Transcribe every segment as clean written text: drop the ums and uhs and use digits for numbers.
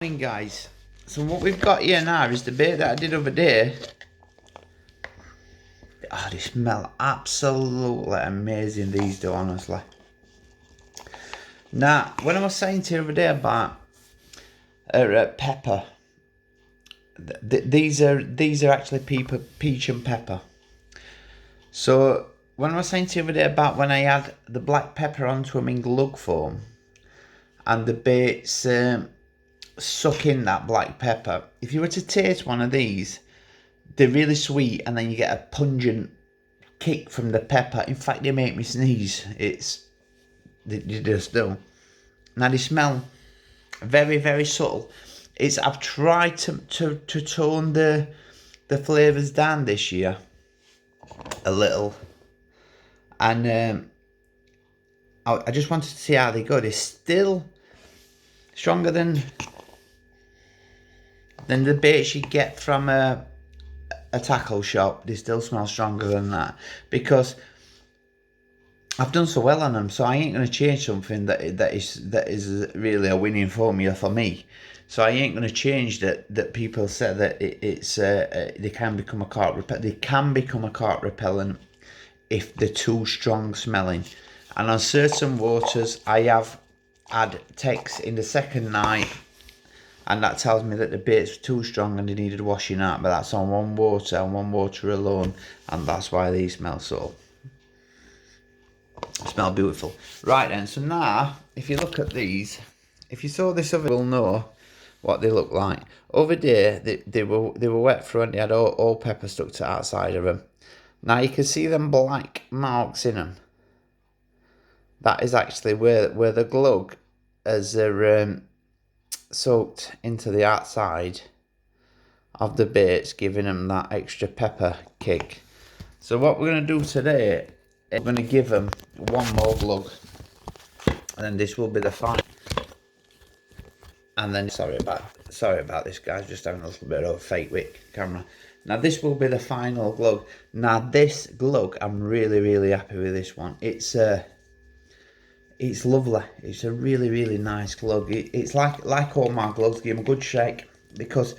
Morning guys, so what we've got here now is the bait that I did over there. They smell absolutely amazing, these do, honestly. Now when I was saying to you over there about pepper, these are actually peach and pepper. So when I was saying to you over there about when I add the black pepper onto them in glug form and the baits suck in that black pepper, if you were to taste one of these, they're really sweet, and then you get a pungent kick from the pepper. In fact, they make me sneeze. They just do. Now they smell very, very subtle. I've tried to tone the flavours down this year a little, and I just wanted to see how they go. They're still stronger than the baits you get from a tackle shop. They still smell stronger than that because I've done so well on them, so I ain't going to change something that is really a winning formula for me. So I ain't going to change that people say that they can become a carp repellent. They can become a carp repellent if they're too strong smelling. And on certain waters, I have had text in the second night, and that tells me that the bait's too strong and they needed washing out. But that's on one water alone, and that's why these smell so. Smell beautiful. Right then, so now if you look at these, if you saw this other, you'll know what they look like. Over there, they were wet through and they had all pepper stuck to the outside of them. Now you can see them black marks in them. That is actually where the glug has soaked into the outside of the baits, giving them that extra pepper kick. So what we're going to do today, we're going to give them one more glug, and then this will be the final. And then sorry about this, guys, just having a little bit of a fake wick camera. Now this will be the final glug. Now this glug, I'm really happy with this one. It's lovely. It's a really nice glug. It's like all my glugs. Give them a good shake, because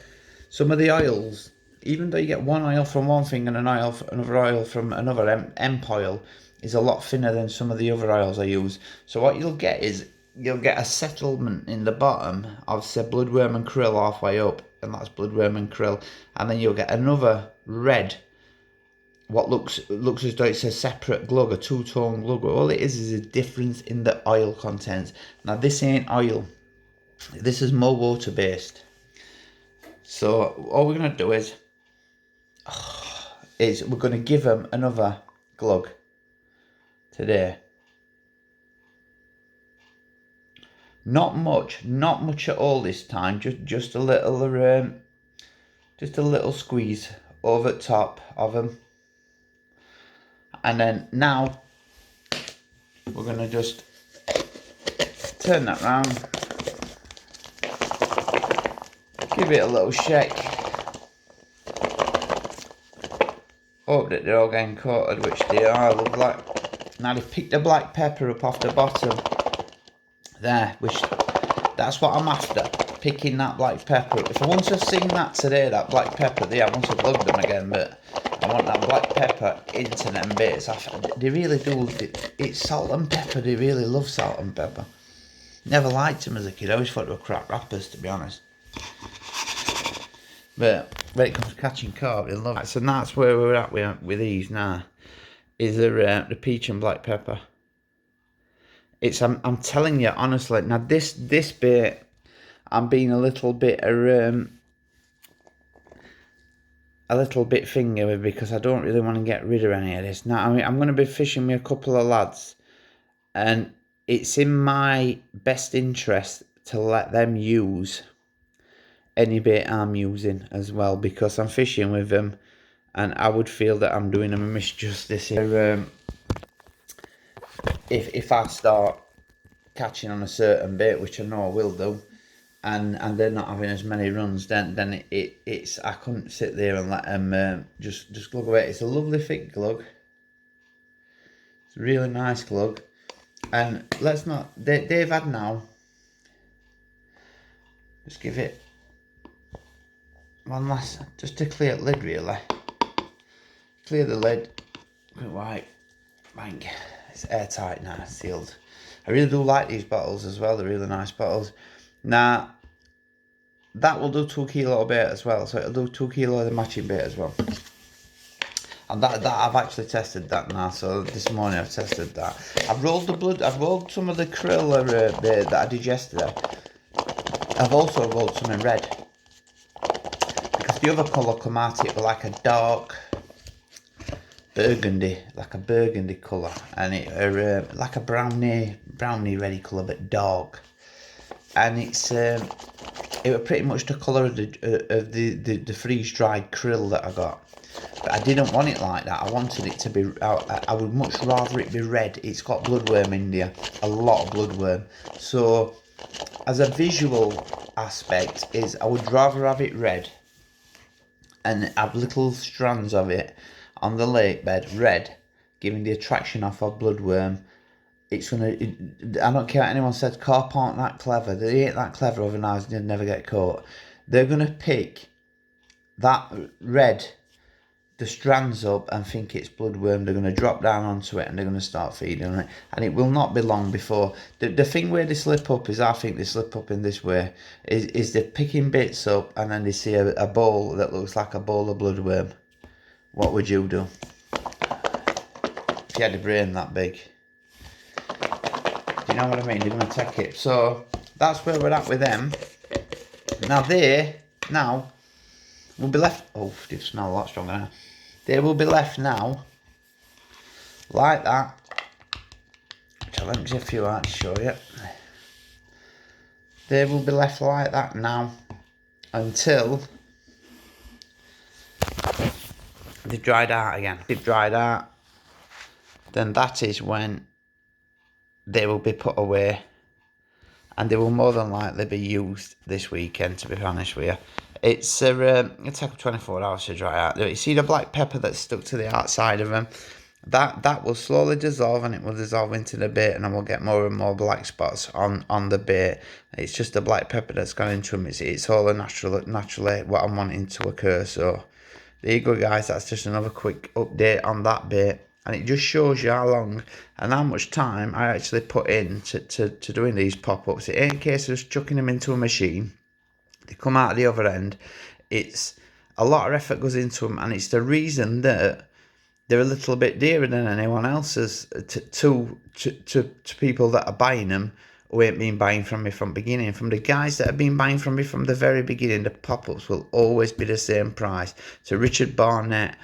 some of the oils, even though you get one oil from one thing and another oil from another, hemp oil is a lot thinner than some of the other oils I use. So what you'll get is you'll get a settlement in the bottom of, say, bloodworm and krill halfway up, and that's bloodworm and krill, and then you'll get another red, what looks as though it's a separate glug, a two-tone glug. All it is a difference in the oil content. Now this ain't oil, this is more water based. So all we're going to do is we're going to give them another glug today. Not much at all this time. Just a little squeeze over the top of them, and then now we're going to just turn that round, give it a little shake. Hope that they're all getting coated, which they are. Lovely. Now they've picked the black pepper up off the bottom there, which that's what I'm after, picking that black pepper up. If I want to have seen that today, that black pepper there, I want to have loved them again, but I want that black pepper into them bits. They really do. It's salt and pepper. They really love salt and pepper. Never liked them as a kid. I always thought they were crap wrappers, to be honest. But when it comes to catching carp, they love it. So that's where we're at with these now. Is the peach and black pepper. I'm telling you honestly. Now this bit, I'm being a little bit finger with, because I don't really want to get rid of any of this. Now I mean, I'm going to be fishing with a couple of lads, and it's in my best interest to let them use any bait I'm using as well, because I'm fishing with them, and I would feel that I'm doing them a misjustice if I start catching on a certain bait, which I know I will do, and they're not having as many runs, then it's I couldn't sit there and let them just glug away. It's a lovely thick glug. It's a really nice glug, and they've had now Just give it one last, just to clear the lid really. Clear the lid, put it white, bang. It's airtight now, sealed. I really do like these bottles as well, they're really nice bottles. Now, that will do 2 kilo bait as well, so it'll do 2 kilo of the matching bait as well. And that I've actually tested that now, so this morning I've tested that. I've rolled some of the krill bait that I did yesterday. I've also rolled some in red. Because the other colour come out, it was like a dark burgundy, like a burgundy colour. And it like a brownie ready colour, but dark. And it's it was pretty much the colour of the freeze-dried krill that I got. But I didn't want it like that. I wanted it to be, I would much rather it be red. It's got bloodworm in there, a lot of bloodworm. So, as a visual aspect, is I would rather have it red and have little strands of it on the lake bed, red, giving the attraction off of bloodworm. It's gonna, I don't care what anyone says, carp aren't that clever. They ain't that clever overnight, they'd never get caught. They're gonna pick that red, the strands up, and think it's bloodworm. They're going to drop down onto it and they're going to start feeding on it, and it will not be long before the thing where they slip up is, I think they slip up in this way, is they're picking bits up and then they see a bowl that looks like a bowl of bloodworm. What would you do if you had a brain that big? Do you know what I mean? They're going to take it. So that's where we're at with them. Now will be left, oh, they smell a lot stronger now. They will be left now, like that. So let me see a few out to show you. They will be left like that now until they've dried out again. They've dried out, then that is when they will be put away, and they will more than likely be used this weekend, to be honest with you. It's it'll take 24 hours to dry out. You see the black pepper that's stuck to the outside of them? That will slowly dissolve, and it will dissolve into the bait, and I will get more and more black spots on the bait. It's just the black pepper that's gone into them. It's all naturally what I'm wanting to occur. So there you go, guys. That's just another quick update on that bait, and it just shows you how long and how much time I actually put in to doing these pop-ups. It ain't a case of just chucking them into a machine. They come out the other end. It's a lot of effort goes into them, and it's the reason that they're a little bit dearer than anyone else's to people that are buying them, who ain't been buying from me from beginning. From the guys that have been buying from me from the very beginning, the pop-ups will always be the same price. To Richard Barnett,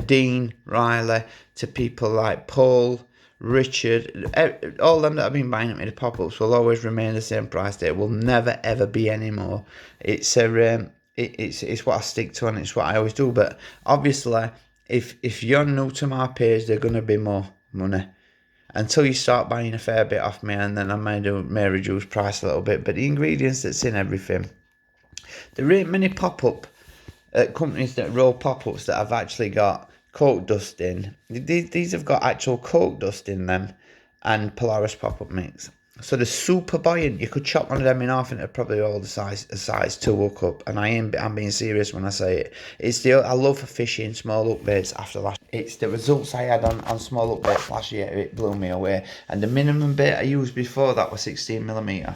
Dean Riley, to people like Paul, Richard, all them that have been buying at me, the pop-ups will always remain the same price. There will never ever be any more. It's it's what I stick to, and it's what I always do. But obviously, if you're new to my page, they're gonna be more money until you start buying a fair bit off me, and then I may reduce price a little bit. But the ingredients that's in everything, there ain't many pop-up companies that roll pop-ups that have actually got coke dust in. These have got actual coke dust in them, and Polaris pop-up mix. So they're super buoyant. You could chop one of them in half and it'd probably all the size 2 hook up. And I'm being serious when I say it. I love fishing small hook baits after last. It's the results I had on small hook baits last year. It blew me away. And the minimum bait I used before that was 16mm.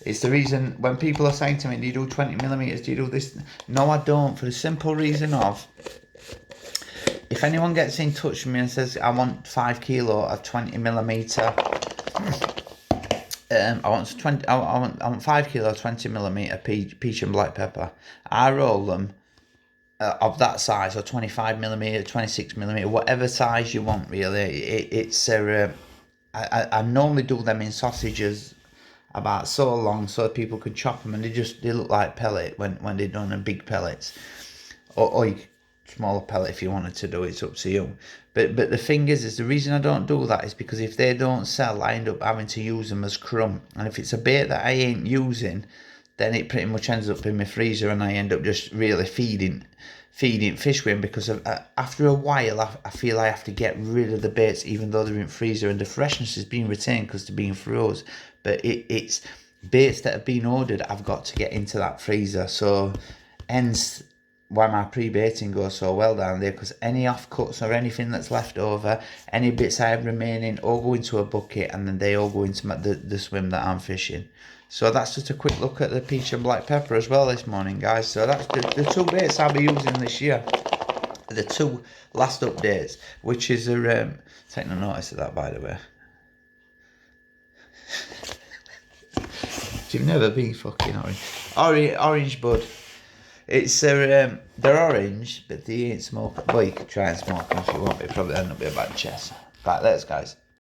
It's the reason when people are saying to me, do you do 20mm? Do you do this? No, I don't, for the simple reason of, if anyone gets in touch with me and says, I want 5 kilo of 20mm, I want 5 kilo of 20mm peach and black pepper, I roll them of that size, or 25mm, 26mm, whatever size you want really. I normally do them in sausages about so long so people could chop them, and they look like pellet when they're done in big pellets, or you smaller pellet if you wanted to do it. It's up to you. But the thing is the reason I don't do that is because if they don't sell, I end up having to use them as crumb, and if it's a bait that I ain't using, then it pretty much ends up in my freezer, and I end up just really feeding fish with them, because after a while I feel I have to get rid of the baits even though they're in freezer, and the freshness is being retained because they're being froze. But it's baits that have been ordered, I've got to get into that freezer. So hence why my pre-baiting goes so well down there, because any offcuts or anything that's left over, any bits I have remaining, all go into a bucket, and then they all go into the swim that I'm fishing. So that's just a quick look at the peach and black pepper as well this morning, guys. So that's the two baits I'll be using this year. The two last updates, which is take no notice of that, by the way. You've never been fucking orange bud. It's they're orange, but they ain't smoking. Well, you could try and smoke them if you want, but it probably end up being a bad chest. Right, let's guys.